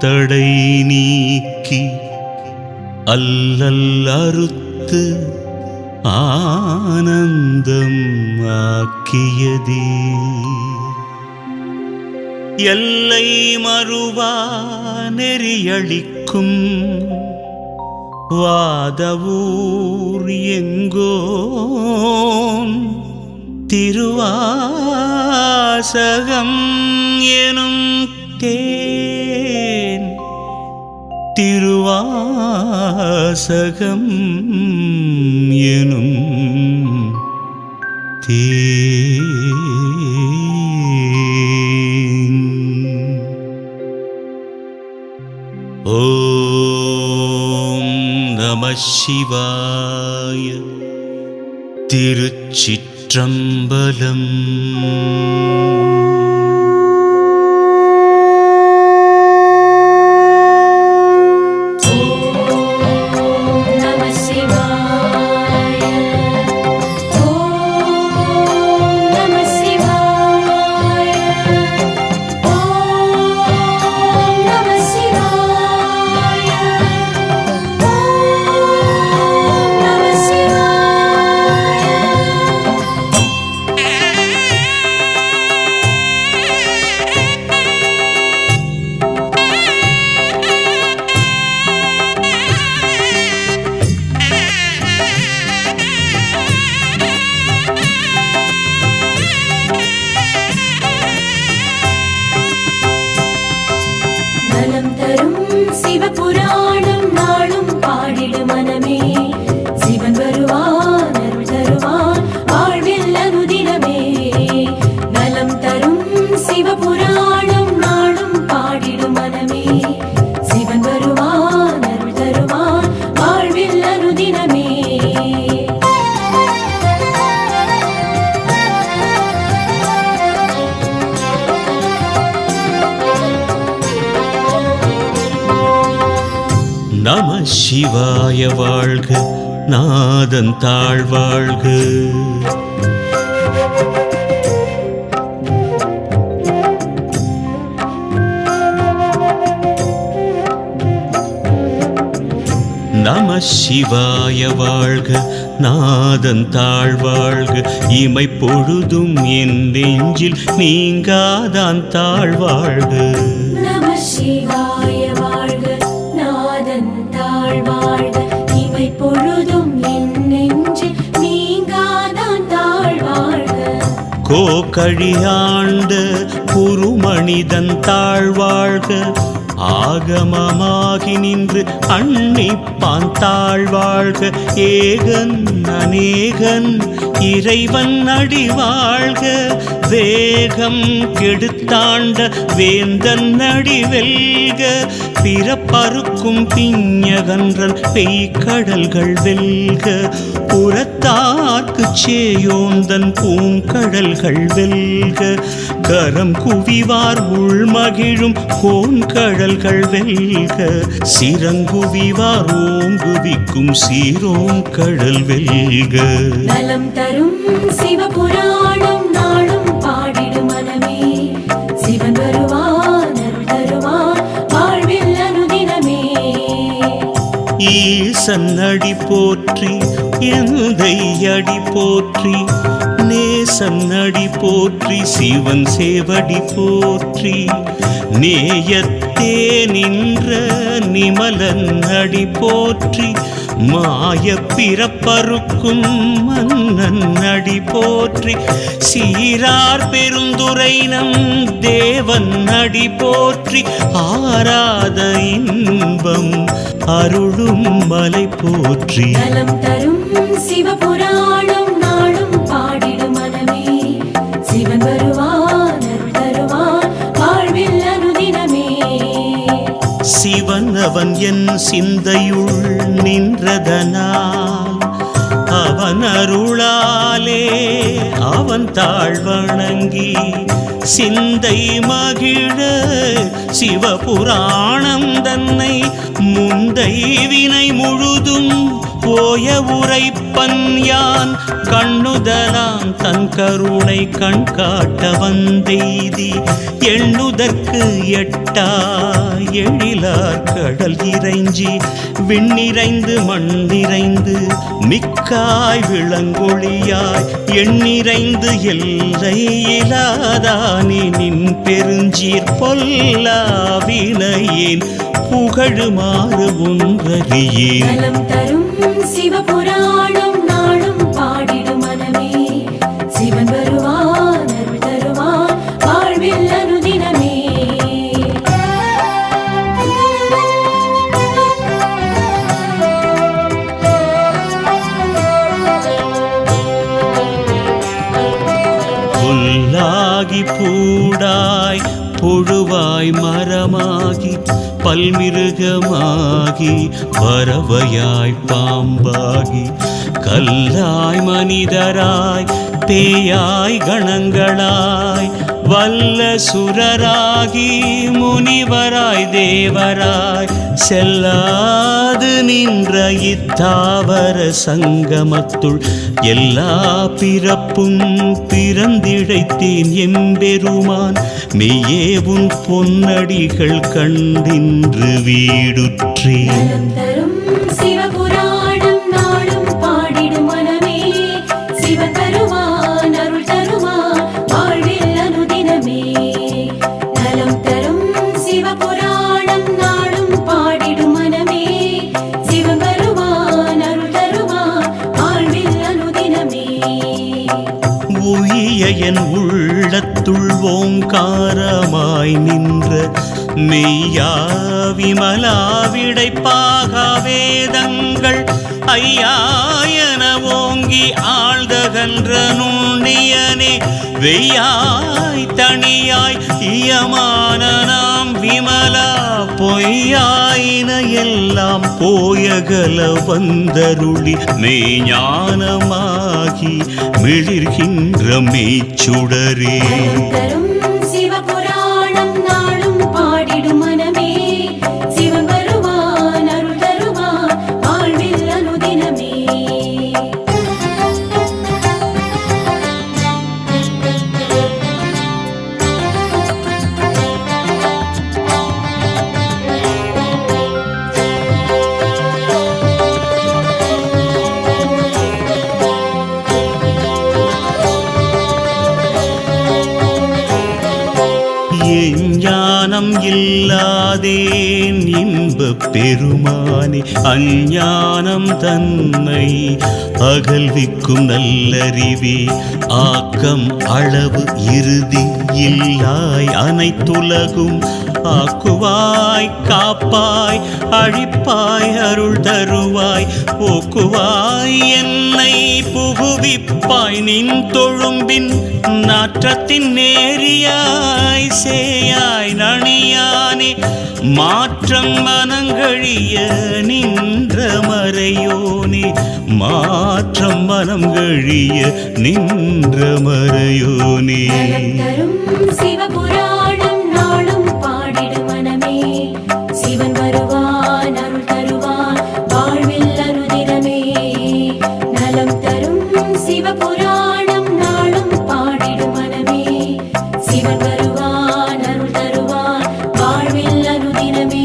தடை நீக்கி அல்லல் அறுத்து ஆனந்தம் ஆக்கியதே எல்லை மறுவா நெறியளிக்கும் வாதவூர் எங்கோன் திருவாசகம் எனும் தேன் திருவாசகம் எனும் தேன். ஓம் நம சிவாய. திருச்சிற்றம்பலம். நம சிவாய வாழ்க, நாதன் தாழ்வாழ்க. நம சிவாய வாழ்க, நாதன் தாழ்வாழ்க. இமை பொழுதும் என் நெஞ்சில் நீங்காதான் தாழ்வாழ்க. நம சிவாய வாழ்க, நாதன் தாழ்வாழ்க. இமை பொழுதும் என் நெஞ்சில் நீங்காதான் தாழ்வாழ்க. கோகழியாண்ட குருமனிதன் தாழ்வாழ்க. ஆகமமாகி நின்று அன்னிப்பான் தாழ்வாழ்க. ஏகன் அநேகன் இறைவன் அடிவாழ்க. வேகம் கெடுத்தாண்ட வேந்தன் அடிவெல்க. பிறப்பறுக்கும் பிஞகன்றன் பெய்கடல்கள் வெல்க. புறத்தார்க்கு சேயோந்தன் பூங்கடல்கள் வெல்க. கரம் குவிவார் உள்மகிழும் கோன்கடல்கள் வெல்க. சிறங்குவிவார் ஓங்குவிக்கும் சீரோன் கடல் வெல்க. நலம் தரும் சிவபுராணம் நாளும் பாடிடு மனமே. சிவன் வருவான் அருள் தருவான் வாழ்வில் அனுதினமே. ஈசன் அடி போற்றி எந்தை அடி போற்றி. நேசன் அடி போற்றி சிவன் சேவடி போற்றி. நேயத்தே நின்ற நிமலன் அடி போற்றி. மாய பிறப்பறுக்கும் மன்னன் அடி போற்றி. சீரார் பெருந்துரை நம் தேவன் அடி போற்றி. ஆராத இன்பம் அருளும் மலை போற்றி. நலம் தரும் சிவபுராணம் நாளும் பாடிடு மனமே. சிவன் வருவான் அருள் தருவான் வாழ்வில் அனுதினமே. சிவன் அவன் என் சிந்தையுள் நின்றதனால் அவன் அருளாலே அவன் தாழ்வணங்கி சிந்தை மகிழ சிவபுராணம் தன்னை முந்தை வினை முழுதும் போய உரைப்பன் யான் கண்ணுதலாம் தன் கருணை கண் காட்ட வந்தெய்தி எண்ணுதற்கு எட்டா எழிலார் கடல் இறைஞ்சி விண்ணிறைந்து மண்ணிறைந்து மிக்காய் விளங்கொழியாய் எண்ணிறைந்து எல்லை இலாதானே நின் பெருஞ்சீர் பொல்லாவினையேன் புகழுமாறு ஒன்றறியேன். நலம் தரும் சிவபுராணம் நாளும் பாடிடும் மனமே, சிவன் வருவான் அருள் தருவான் வாழ்வில் அனுதினமே. புல்லாகி பூடாய் புழுவாய் மரமாகி பல்மிருகமாகி பறவையாய் பாம்பாகி கல்லாய் மனிதராய் பேயாய் கணங்களாய் வல்ல சுரராகி முனிவராய் தேவராய் செல்லாது நின்ற இத்தாவர சங்கமத்துள் எல்லா பிறப்பும் பிறந்திழைத்தேன் எம்பெருமான் மெய்யே உன் பொன்னடிகள் கண்டின்று வீடுற்றேன். நலம் தரும் சிவபுராணம் நாளும் பாடிடும் மனமே, சிவன் வருவான் அருள் தருவான் வாழ்வில் அனுதினமே. நலம் தரும் சிவபுராணம் நாளும் பாடிடும் மனமே, சிவன் வருவான் அருள் தருவான் வாழ்வில் அனுதினமே. உய்ய என் உள்ளத்துள் ஓங்காரமாய் நின்ற மெய்யா விமலா விடைப்பாக வேதங்கள் ஐயாயன ஓங்கி ஆழ்தகன்ற நுண்ணியனே வெய்யாய் தனியாய் இயமான நாம் விமலா பொய்யாயின எல்லாம் போயகல வந்தருளி மெய்ஞானமாகி மிளிர்கின்ற மெய்ச்சுடரே. நலம் தரும் சிவபுராணம் நாளும் பாடிடும் மனமே, சிவன் வருவான் அருள் தருவான் வாழ்வில் அனுதினமே. ஞானம் இல்லாதேன் இன்பப் பெருமானே அஞ்ஞானம் தன்னை அகல்விக்கும் நல்லறிவே ஆக்கம் அளவு இறுதி இல்லாய் அனைத்துலகும் ஆக்குவாய் காப்பாய் அழிப்பாய் அருள் தருவாய் போக்குவாய் என்னை புகுவிப்பாய் நின் தொழும்பின் நாற்றத்தின் நேரியாய் சேயாய் நணியானே மாற்றம் மனங்கழிய நின்ற மறையோனே மாற்றம் மனம் கழிய நின்ற மறையோனே. நலம் தரும் சிவபுராணம் நாளும் பாடிடும் மனமே, சிவன் வருவான் அருள் தருவான் வாழ்வில் அனுதினமே. நலம் தரும் சிவபுராணம் நாளும் பாடிடும் மனமே, சிவன் வருவான் அருள் தருவான் வாழ்வில் அனுதினமே.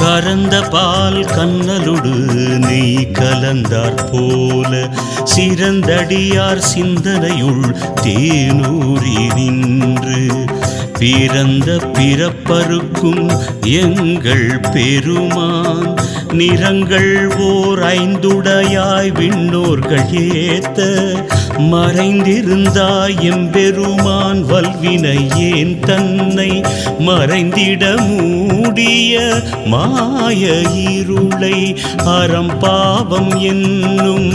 கறந்த பால் கண்ணலுடு நெய் கலந்தாற் போல சிறந்தடியார் சிந்தனையுள் தேனூரி நின்று பிறந்த பிறப்பருக்கும் எங்கள் பெருமான் நிறங்கள் ஓர் ஐந்துடையாய் விண்ணோர்கள் ஏத்த மறைந்திருந்தாய் எம்பெருமான் வல்வினை ஏன் தன்னை மறைந்திட மூடிய மாய இருளை அறம்பாவம் என்னும்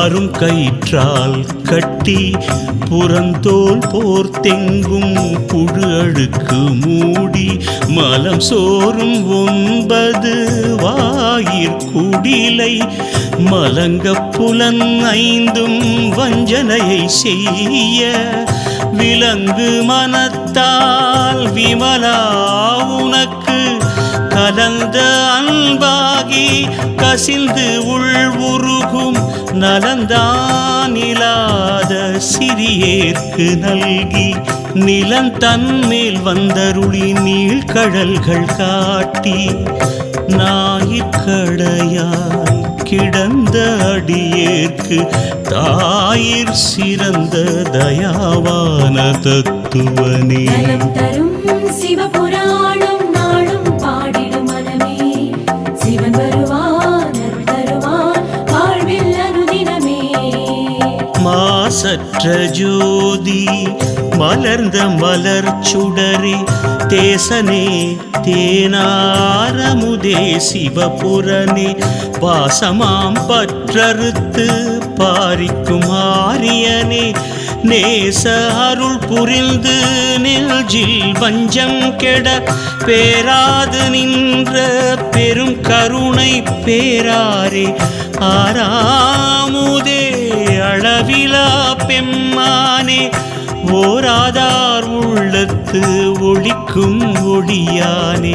அரும் கயிற்றால் கட்டி புறந்தோல் போர்த்தெங்கும் புழு அழுக்கு மூடி மலம் சோறும் 9 வாயிற்குடிலை மலங்க புலன் ஐந்தும் வஞ்சனையை செய்ய விலங்கு மனத்தால் விமலா உனக்கு கலந்த அன்பாகி கசிந்து உள்வுருகும் நலந்தானிலாத சிறியேற்கு நல்கி நிலந்தன்மேல் வந்தருளி நீழ்கடல்கள் காட்டி ஞாயிற்கடையாய் கிடந்த அடியேற்கு தாயிற் சிறந்த தயாவான தத்துவனே. நலம் தரும் சிவபுராணம் நாளும் பாடிடும் மனமே, சிவன் வருவான் அருள் தருவான் வாழ்வில் அனுதினமே. மாசற்ற ஜோதி மலர்ந்த மலர் சுடரே தேசனே தேனாரமுதே சிவபுரனே பாசமாம் பற்றறுத்து பாரிக்கும் ஆரியனே நேச அருள் புரிந்து நெஞ்சில் வஞ்சம் கெட பேராது நின்ற பெரும் கருணை பேராரே ஆறாமுதே அளவிலா பெம்மானே ஓராதார் உள்ளத்து ஒளிக்கும் ஒளியானே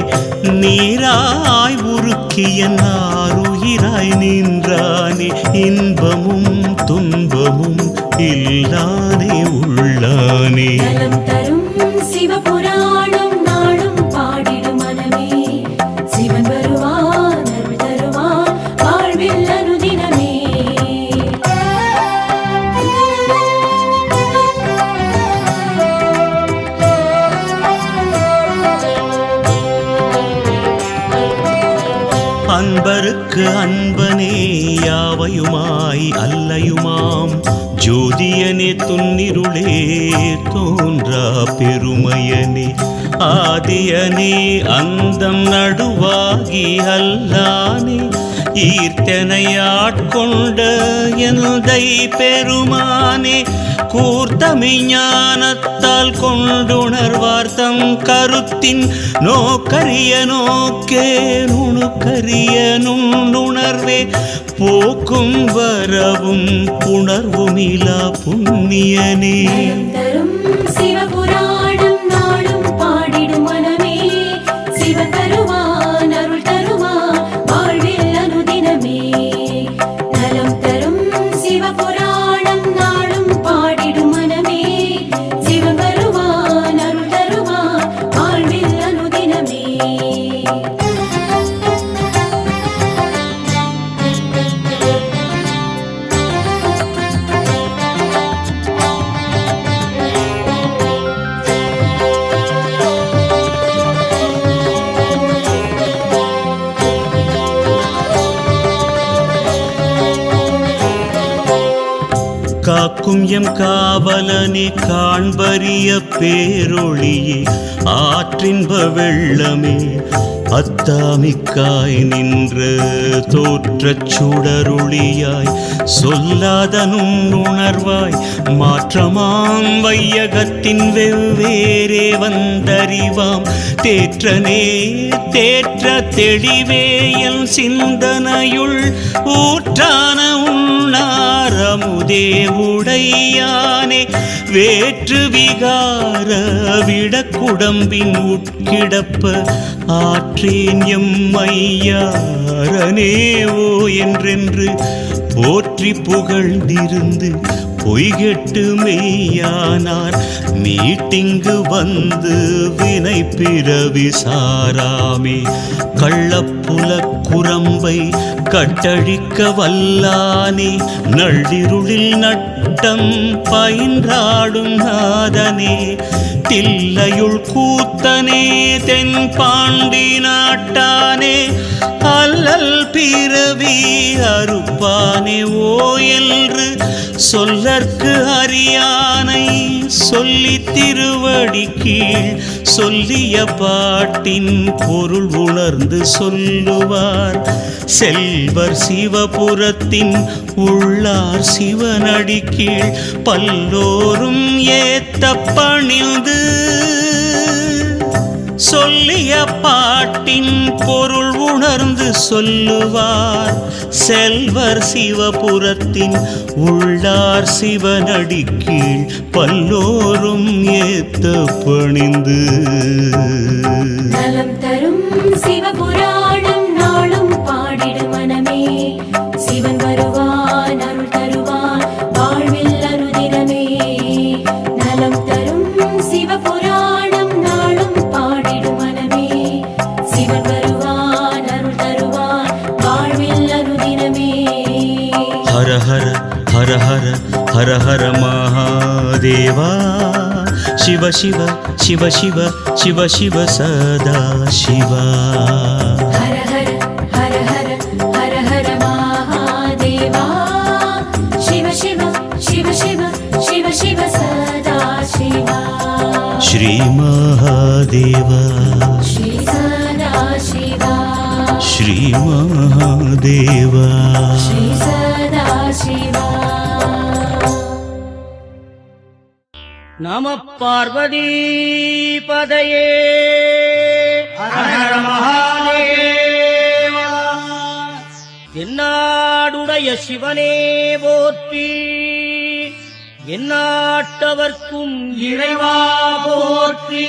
நீராய் உருக்கிய நாருயிராய் நின்றானே இன்பமும் துன்பமும் இல்லானே உள்ளானே. நலம் தரும் சிவபுராணம் நாளும் பாடிடும் மனமே, சிவன் வருவான் அருள் தருவான் வாழ்வில் அனுதினமே. அன்பருக்கு அன்பனே யாவையுமாய் அல்லையுமாம் ஜோதியனே துன்னிருளே தோன்றா பெருமையனே ஆதியனே அந்தம் நடுவாகி அல்லானே ஈர்த்தனை ஆட்கொண்ட எந்தை பெருமானே கூர்த்தமை ஞானத்தால் கொண்டுணர்வார்த்தம் கருத்தின் நோக்கரிய நோக்கே நுணுக்கரிய நுண்ணுணர்வே போக்கும் வரவும் புணர்வுமிலா புண்ணியனே. நலம் தரும் சிவபுராணம் நாளும் பாடிடும் மனமே, சிவன் வருவான் அருள் தருவான் வாழ்வில் அனுதினமே. நலம் தரும் சிவபுராணம் நாளும் பாடிடும் மனமே, சிவன் வருவான் அருள் தருவான் வாழ்வில் அனுதினமே. காக்கும் எம் காவலனே காண்பரிய பேரொளியே ஆற்றின்ப வெள்ளமே அத்தாமிக்காய் நின்ற தோற்றச் சுடருளியாய் சொல்லாத நுண்ணுணர்வாய் மாற்றமாம் வையகத்தின் வெவ்வேறே வந்தறிவாம் தேற்றனே தேற்ற தெளிவே என் சிந்தனையுள் ஊற்றான உண்ணாரமுதே உடையானே வேற்று விகார விடக்குடம்பின் உட்கிடப்ப ஆற்றேன் எம்மையாரனே ஓ என்றென்று போற்றி புகழ்ந்திருந்து பொய்கெட்டு மெய்யானார் மீட்டிங்கு வந்து வினை பிறவி சாராமே கள்ளப்புல குரம்பை கட்டழிக்க வல்லானே நள்ளிருளில் நட்டம் பயின்றாடும் நாதனே தில்லையுள் கூத்தனே தென்பாண்டி நாட்டானே அல்லல் பிறவி அறுப்பானே ஓ என்று சொல்லற்கு அறியானை சொல்லி திருவடி கீழ் சொல்லிய பாட்டின் பொருள் உணர்ந்து சொல்லுவார் செல்வர் சிவபுரத்தின் உள்ளார் சிவனடி கீழ் பல்லோரும் ஏத்த பணிந்து சொல்லிய பாட்டின் பொருள் உணர்ந்து சொல்லுவார் செல்வர் சிவபுரத்தின் உள்ளார் சிவனடி கீழ் பல்லோரும் ஏத்த பணிந்து. நலம் தரும் சிவபுராணம் நாளும் பாடிடு மனமே, சிவன் வருவான் அருள் தருவான் வாழ்வில் அனுதினமே. நலம் தரும் சிவபுராணம் நாளும் பாடிடு மனமே, சிவன் வருவான் அருள் தருவான் வாழ்வில் அனுதினமே. ஹர ஹர ஹர ஹர ஹர ஹர மகாதேவா, சிவ சிவ சிவ சிவ சிவ சிவ சதா சிவா. ஹர ஹர ஹர ஹர ஹர ஹர மகாதேவா, சிவ சிவ சிவ சிவ சிவ சிவ சதா சிவா. ஸ்ரீ மகாதேவா, ஸ்ரீ சதா சிவா, ஸ்ரீ மகாதேவா, ஸ்ரீ சதா சிவா. நம பார்வதி பதையே ஹர ஹர மகாதேவா. என்னாடுடைய சிவனே போற்றி, எந்நாட்டவர்க்கும் இறைவா போற்றி.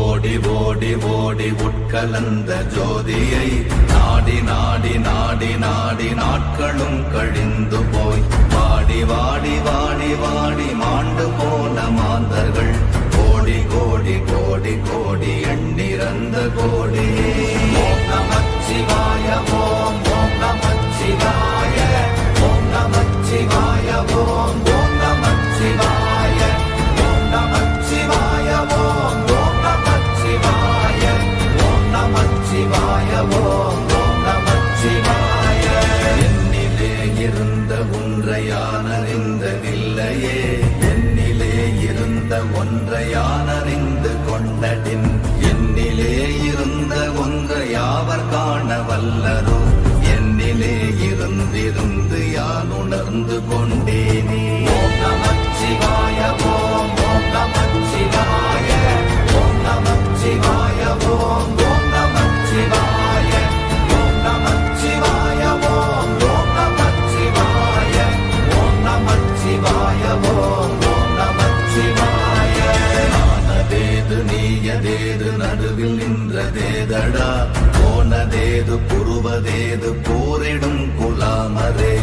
ஓடி ஓடி ஓடி உட்கலந்த ஜோதியை நாடி நாடி நாடி நாடி நாட்களும் கழிந்து போய் வாடி வாடி வாடி வாடி மாண்டு போன மாந்தர்கள் கோடி கோடி கோடி கோடி எண்ணிறந்த கோடி. ஓம் நமச்சிவாய ஓம் ஓம் நமச்சிவாய ஓம் நமச்சிவாய ஓம் ஓம் நமச்சிவாய ஓம் நமச்சிவாய ஓம் ஓம் நமச்சிவாய ஓம் நமச்சிவாய ஓம் ஓம் நமச்சிவாய. என்னிலே இருந்த ஒன்றையானறிந்ததில்லையே, என்னிலே இருந்த ஒன்றையானறிந்து கொண்டடின், என்னிலே இருந்த ஒன்றை யாவர் காண வல்லரோ, என்னிலே இருந்திருந்து யான் உணர்ந்து கொண்டேனே. ஓம் நமச்சிவாய ஓம் ஓம் நமச்சிவாய ஓம் நமச்சிவாய ஓம் ஓம் நமச்சிவாய ஓம் நமச்சிவாய ஓம் ஓம் நமச்சிவாய ஓம் நமச்சிவாய ஓம் ஓம் நமச்சிவாய. ஞானவேது நீய தோன்றியதேது நடுவில் நின்றதேதடா போனதேது புருவதேது போரிடும் குலாமரே